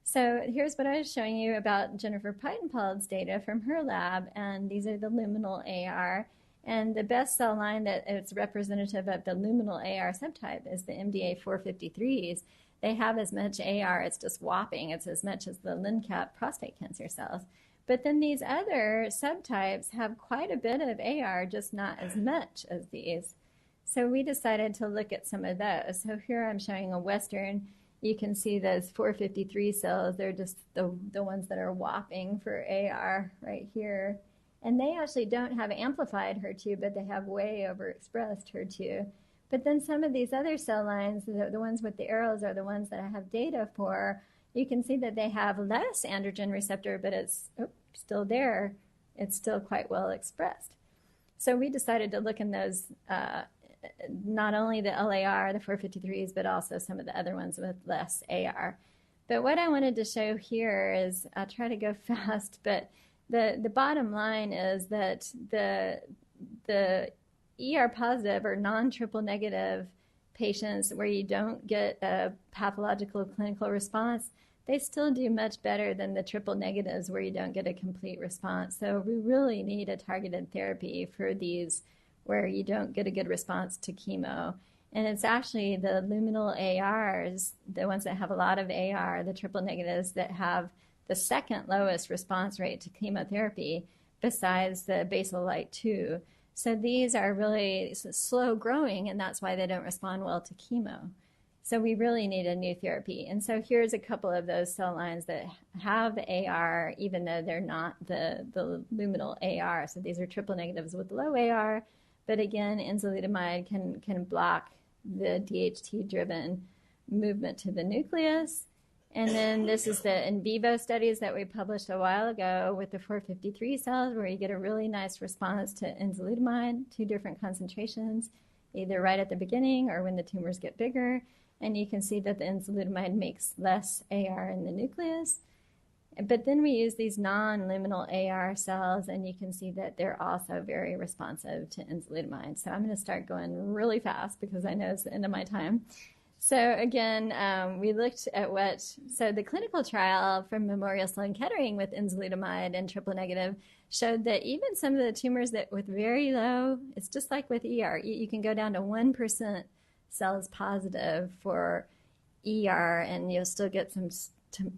So here's what I was showing you about Jennifer Pitenpold's data from her lab, and these are the luminal AR. And the best cell line that is representative of the luminal AR subtype is the MDA 453s. They have as much AR, it's just whopping. It's as much as the LNCAP prostate cancer cells. But then these other subtypes have quite a bit of AR, just not as much as these. So we decided to look at some of those. So here I'm showing a Western. You can see those 453 cells. They're just the ones that are whopping for AR right here. And they actually don't have amplified HER2, but they have way overexpressed HER2. But then some of these other cell lines, the ones with the arrows, are the ones that I have data for. You can see that they have less androgen receptor, but it's still there. It's still quite well expressed. So we decided to look in those, not only the LAR, the 453s, but also some of the other ones with less AR. But what I wanted to show here is, I'll try to go fast, but the bottom line is that the ER positive or non-triple negative patients where you don't get a pathological clinical response, they still do much better than the triple negatives where you don't get a complete response. So we really need a targeted therapy for these where you don't get a good response to chemo. And it's actually the luminal ARs, the ones that have a lot of AR, the triple negatives, that have the second lowest response rate to chemotherapy besides the basal light 2. So these are really slow growing, and that's why they don't respond well to chemo. So we really need a new therapy. And so here's a couple of those cell lines that have AR, even though they're not the luminal AR. So these are triple negatives with low AR, but again, enzalutamide can block the DHT-driven movement to the nucleus. And then this is the in vivo studies that we published a while ago with the 453 cells, where you get a really nice response to enzalutamide, 2 different concentrations, either right at the beginning or when the tumors get bigger. And you can see that the enzalutamide makes less AR in the nucleus. But then we use these non-luminal AR cells, and you can see that they're also very responsive to enzalutamide. So I'm going to start going really fast because I know it's the end of my time. So again, we looked at so the clinical trial from Memorial Sloan Kettering with enzalutamide and triple negative showed that even some of the tumors that with very low, it's just like with ER, you can go down to 1% cells positive for ER, and you'll still get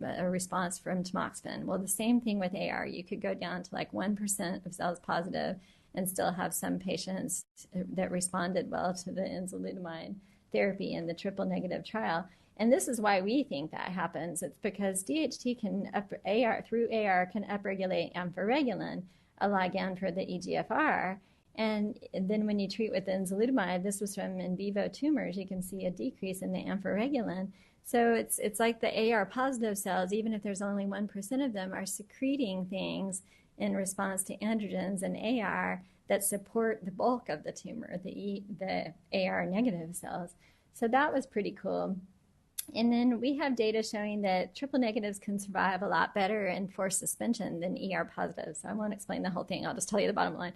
a response from tamoxifen. Well, the same thing with AR. You could go down to like 1% of cells positive and still have some patients that responded well to the enzalutamide therapy in the triple negative trial. And this is why we think that happens. It's because DHT through AR can upregulate amphoregulin, a ligand for the EGFR. And then when you treat with enzalutamide, this was from in vivo tumors, you can see a decrease in the amphoregulin. So it's like the AR positive cells, even if there's only 1% of them, are secreting things in response to androgens and AR that support the bulk of the tumor, the AR negative cells. So that was pretty cool. And then we have data showing that triple negatives can survive a lot better in forced suspension than ER positives. So I won't explain the whole thing. I'll just tell you the bottom line.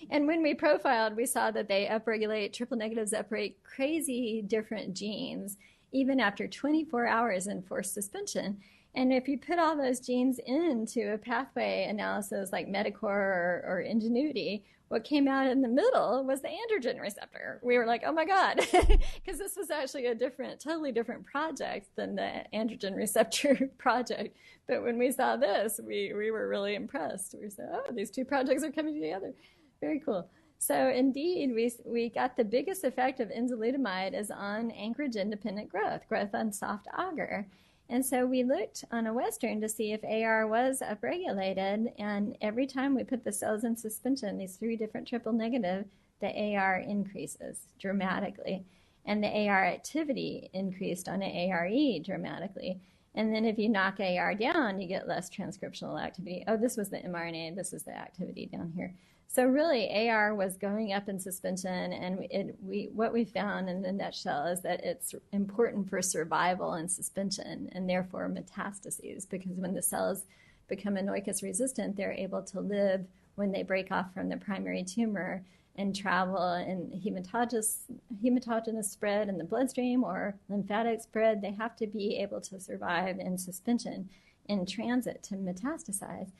And when we profiled, we saw that they upregulate, triple negatives upregulate crazy different genes, even after 24 hours in forced suspension. And if you put all those genes into a pathway analysis like Metacore or Ingenuity, what came out in the middle was the androgen receptor. We were like, oh my God, because this was actually a totally different project than the androgen receptor project. But when we saw this, we were really impressed. We said, oh, these two projects are coming together. Very cool. So indeed, we got the biggest effect of enzalutamide is on anchorage-independent growth on soft agar. And so we looked on a Western to see if AR was upregulated, and every time we put the cells in suspension, these 3 different triple negative, the AR increases dramatically. And the AR activity increased on an ARE dramatically. And then if you knock AR down, you get less transcriptional activity. Oh, this was the mRNA, this is the activity down here. So really, AR was going up in suspension, and what we found in the nutshell is that it's important for survival in suspension, and therefore metastases, because when the cells become anoicus resistant, they're able to live when they break off from the primary tumor and travel in hematogenous spread in the bloodstream or lymphatic spread. They have to be able to survive in suspension in transit to metastasize.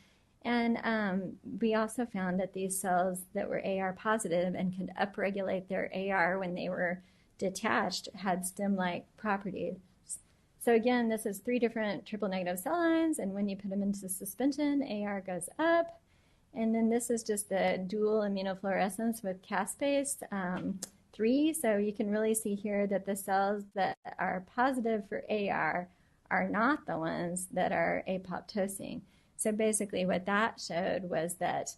And we also found that these cells that were AR positive and could upregulate their AR when they were detached had stem-like properties. So again, this is 3 different triple negative cell lines, and when you put them into suspension, AR goes up. And then this is just the dual immunofluorescence with caspase 3. So you can really see here that the cells that are positive for AR are not the ones that are apoptosing. So basically what that showed was that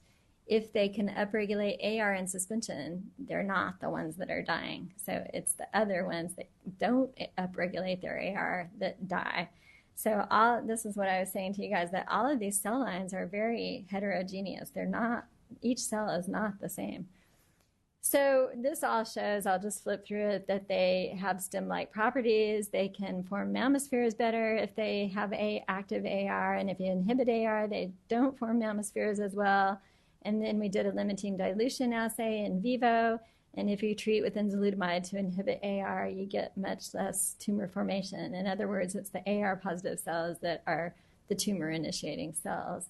if they can upregulate AR in suspension, they're not the ones that are dying. So it's the other ones that don't upregulate their AR that die. So this is what I was saying to you guys, that all of these cell lines are very heterogeneous. Each cell is not the same. So this all shows, I'll just flip through it, that they have stem-like properties. They can form mammospheres better if they have active AR, and if you inhibit AR, they don't form mammospheres as well. And then we did a limiting dilution assay in vivo, and if you treat with enzalutamide to inhibit AR, you get much less tumor formation. In other words, it's the AR-positive cells that are the tumor-initiating cells.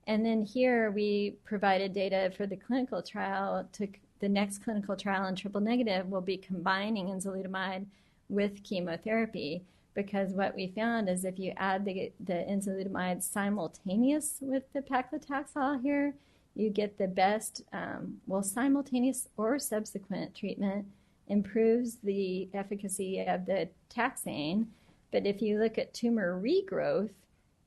And then here we provided data for the clinical trial. The next clinical trial in triple negative will be combining enzalutamide with chemotherapy, because what we found is if you add the enzalutamide simultaneous with the paclitaxel here, you get the best, simultaneous or subsequent treatment improves the efficacy of the taxane. But if you look at tumor regrowth,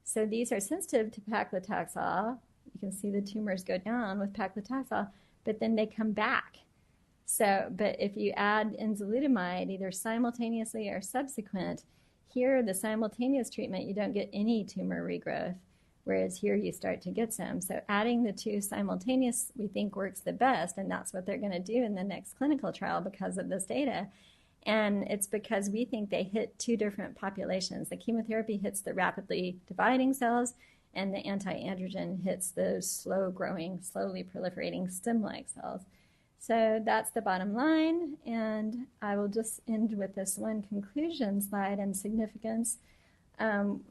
so these are sensitive to paclitaxel. You can see the tumors go down with paclitaxel, but then they come back. So, but if you add enzalutamide, either simultaneously or subsequent, here the simultaneous treatment, you don't get any tumor regrowth, whereas here you start to get some. So adding the 2 simultaneous, we think, works the best, and that's what they're going to do in the next clinical trial because of this data. And it's because we think they hit 2 different populations. The chemotherapy hits the rapidly dividing cells, and the anti-androgen hits those slow-growing, slowly proliferating stem-like cells. So that's the bottom line, and I will just end with this one conclusion slide and significance.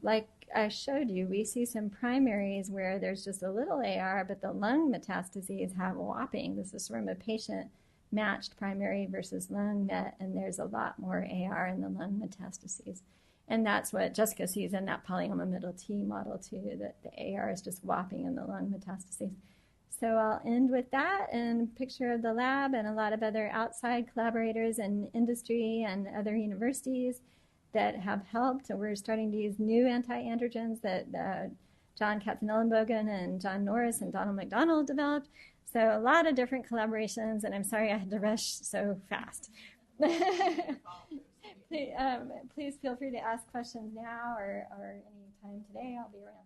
Like I showed you, we see some primaries where there's just a little AR, but the lung metastases have a whopping. This is from a patient-matched primary versus lung met, and there's a lot more AR in the lung metastases. And that's what Jessica sees in that polyoma middle T model too, that the AR is just whopping in the lung metastases. So I'll end with that and a picture of the lab and a lot of other outside collaborators in industry and other universities that have helped. And we're starting to use new anti-androgens that John Katzenellenbogen and John Norris and Donald McDonald developed. So a lot of different collaborations, and I'm sorry I had to rush so fast. Please feel free to ask questions now or any time today. I'll be around.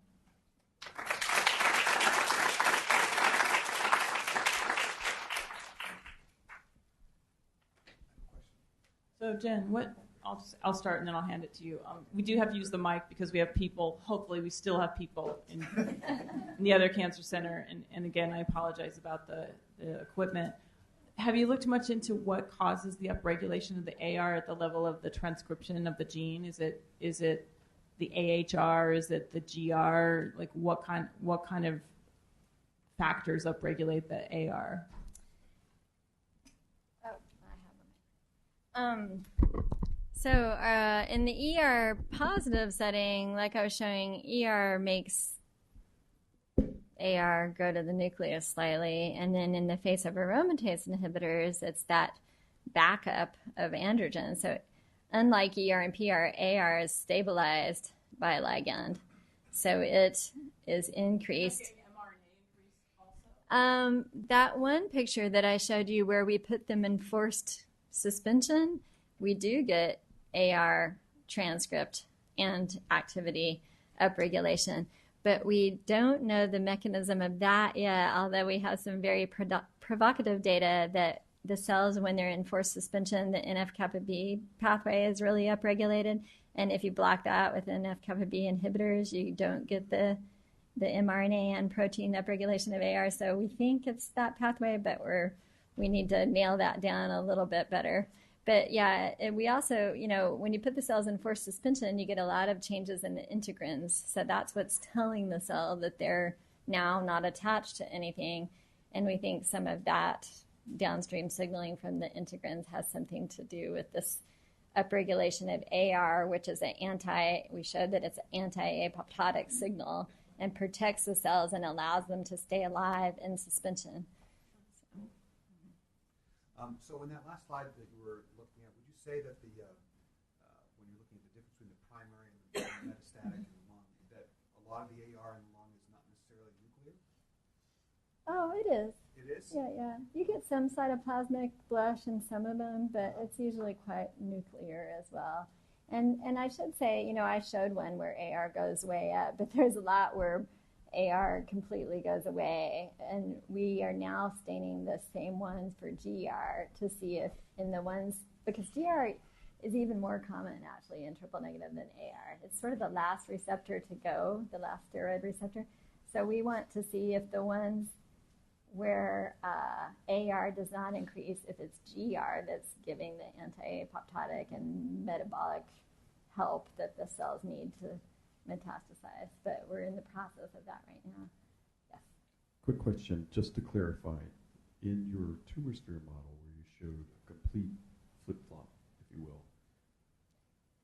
So Jen, I'll start and then I'll hand it to you. We do have to use the mic because we have people. Hopefully, we still have people in the other cancer center. And again, I apologize about the equipment. Have you looked much into what causes the upregulation of the AR at the level of the transcription of the gene? Is it the AHR? Is it the GR? Like what kind of factors upregulate the AR? So in the ER positive setting, like I was showing, ER makes AR go to the nucleus slightly, and then in the face of aromatase inhibitors, it's that backup of androgen. So unlike ER and PR, AR is stabilized by a ligand, so it is increased. That one picture that I showed you where we put them in forced suspension, we do get AR transcript and activity upregulation. But we don't know the mechanism of that yet, although we have some very provocative data that the cells, when they're in forced suspension, the NF-kappa B pathway is really upregulated. And if you block that with NF-kappa B inhibitors, you don't get the mRNA and protein upregulation of AR. So we think it's that pathway, but we need to nail that down a little bit better. But yeah, we also, when you put the cells in forced suspension, you get a lot of changes in the integrins. So that's what's telling the cell that they're now not attached to anything. And we think some of that downstream signaling from the integrins has something to do with this upregulation of AR, which is we showed that it's an anti-apoptotic signal and protects the cells and allows them to stay alive in suspension. So in that last slide that you were looking at, would you say that when you're looking at the difference between the primary and the metastatic in the lung, that a lot of the AR in the lung is not necessarily nuclear? Oh, it is. It is? Yeah. You get some cytoplasmic blush in some of them, but it's usually quite nuclear as well. And I should say, I showed one where AR goes way up, but there's a lot where AR completely goes away, and we are now staining the same ones for GR to see if in the ones, because GR is even more common actually in triple negative than AR. It's sort of the last receptor to go, the last steroid receptor. So we want to see if the ones where AR does not increase, if it's GR that's giving the anti-apoptotic and metabolic help that the cells need to metastasize, but we're in the process of that right now. Yes. Quick question, just to clarify. In your tumor sphere model where you showed a complete flip-flop, if you will,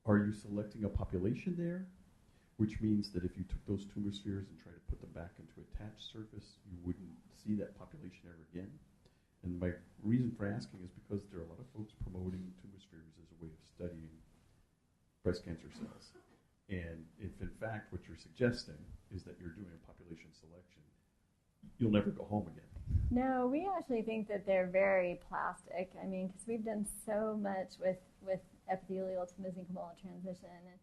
are you selecting a population there? Which means that if you took those tumor spheres and tried to put them back into attached surface, you wouldn't see that population ever again? And my reason for asking is because there are a lot of folks promoting tumor spheres as a way of studying breast cancer cells. And if, in fact, what you're suggesting is that you're doing a population selection, you'll never go home again. No, we actually think that they're very plastic. I mean, because we've done so much with epithelial to mesenchymal transition. And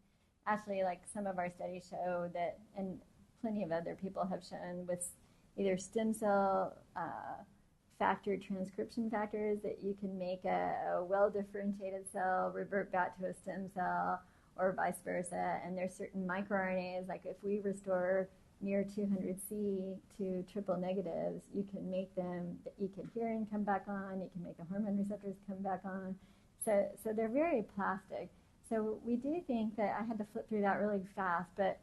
actually, like some of our studies show that, and plenty of other people have shown with either stem cell factor transcription factors that you can make a well-differentiated cell revert back to a stem cell, or vice versa. And there's certain microRNAs, like if we restore near 200C to triple negatives, you can make them, the E-cadherin come back on, you can make the hormone receptors come back on. So they're very plastic. So we do think that, I had to flip through that really fast, but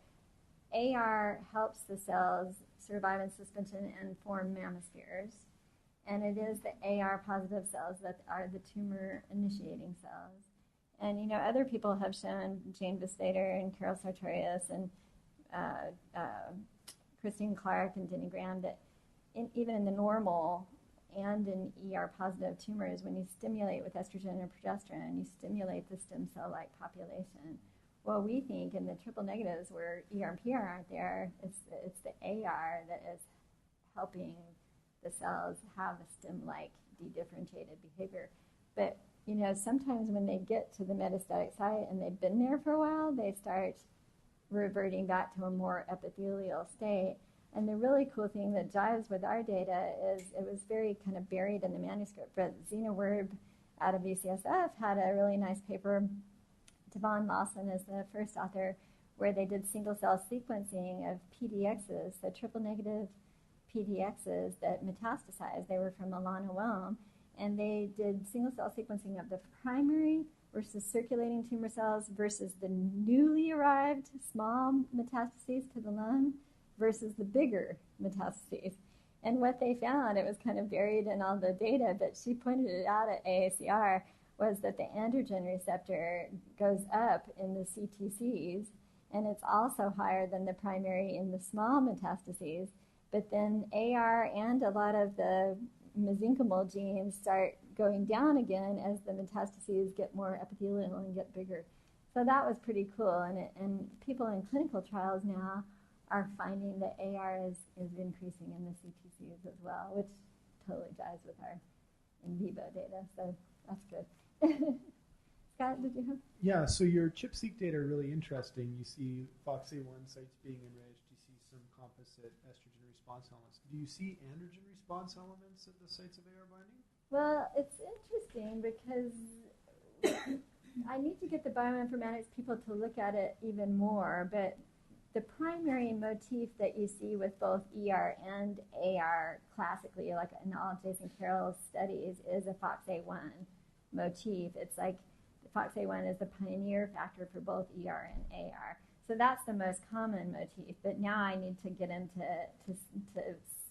AR helps the cells survive in suspension and form mammospheres. And it is the AR positive cells that are the tumor initiating cells. And, other people have shown, Jane Visvader and Carol Sartorius and Christine Clark and Denny Graham, that even in the normal and in ER-positive tumors, when you stimulate with estrogen and progesterone, you stimulate the stem cell-like population. Well, we think in the triple negatives where ER and PR aren't there, it's the AR that is helping the cells have a stem-like dedifferentiated behavior. But sometimes when they get to the metastatic site and they've been there for a while, they start reverting back to a more epithelial state. And the really cool thing that jives with our data is it was very kind of buried in the manuscript, but Zena Werb out of UCSF had a really nice paper. Devon Lawson is the first author, where they did single-cell sequencing of PDXs, so triple-negative PDXs that metastasized. They were from melanoma, and they did single-cell sequencing of the primary versus circulating tumor cells versus the newly arrived small metastases to the lung versus the bigger metastases. And what they found, it was kind of buried in all the data, but she pointed it out at AACR, was that the androgen receptor goes up in the CTCs, and it's also higher than the primary in the small metastases. But then AR and a lot of the mesenchymal genes start going down again as the metastases get more epithelial and get bigger. So that was pretty cool. And people in clinical trials now are finding that AR is increasing in the CTCs as well, which totally jives with our in vivo data. So that's good. Scott, did you have? Yeah, so your ChIP-seq data are really interesting. You see FOXA1 sites being enriched. You see some composite estrogen response elements. Do you see androgen response elements at the sites of AR binding? Well, it's interesting because I need to get the bioinformatics people to look at it even more, but the primary motif that you see with both ER and AR classically, like in all Jason Carroll's studies, is a FOXA1 motif. It's like FOXA1 is the pioneer factor for both ER and AR. So that's the most common motif. But now I need to get into to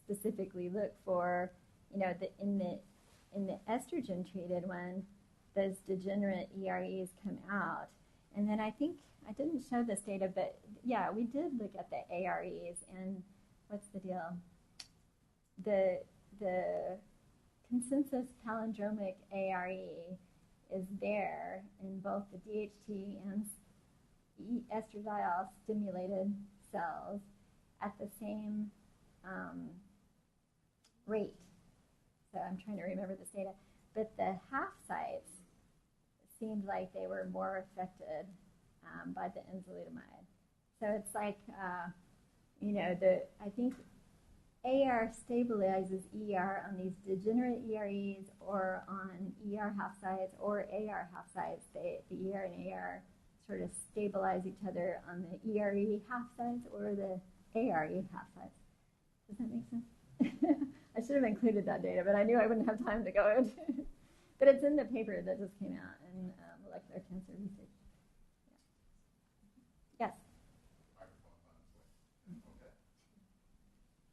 specifically look for, in the estrogen treated one, those degenerate EREs come out. And then I think I didn't show this data, but yeah, we did look at the AREs, and what's the deal? The consensus palindromic ARE is there in both the DHT and estradiol stimulated cells at the same rate. So I'm trying to remember this data. But the half sites seemed like they were more affected by the enzalutamide. So it's like, I think AR stabilizes ER on these degenerate EREs or on ER half sites or AR half sites. The ER and AR sort of stabilize each other on the ERE half sites or the ARE half sites. Does that make sense? I should have included that data, but I knew I wouldn't have time to go into it. But it's in the paper that just came out in molecular cancer research. Yeah. Yes? Okay.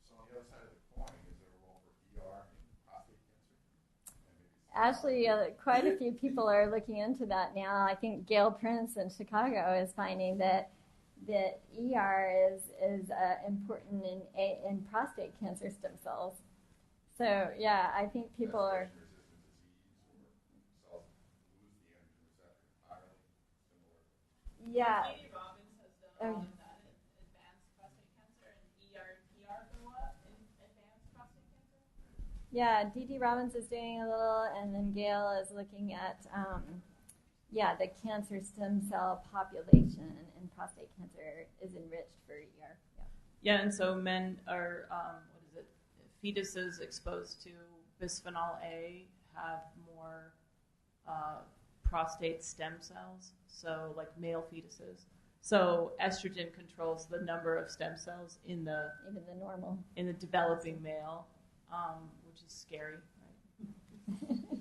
So on the other side of the coin, is there a role for ER in prostate cancer? Actually, quite a few people are looking into that now. I think Gail Prince in Chicago is finding that ER is important in prostate cancer stem cells. So yeah, I think people are. Yeah. Katie Robbins has done all of that in advanced prostate cancer, and ER and PR go up in advanced prostate cancer. Yeah, Dee Robbins is doing a little, and then Gail is looking at, the cancer stem cell population in prostate cancer is enriched for ER. Yeah, and so men are, fetuses exposed to bisphenol A have more prostate stem cells, so like male fetuses. So estrogen controls the number of stem cells in the developing male, which is scary, right?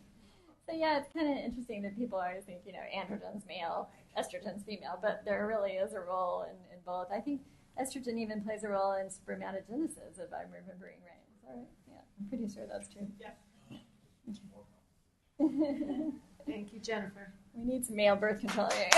So yeah, it's kind of interesting that people always think, androgen's male, estrogen's female, but there really is a role in both. I think estrogen even plays a role in spermatogenesis, if I'm remembering right. Is that right? Yeah, I'm pretty sure that's true. Yeah. Thank you, Jennifer. We need some male birth control here.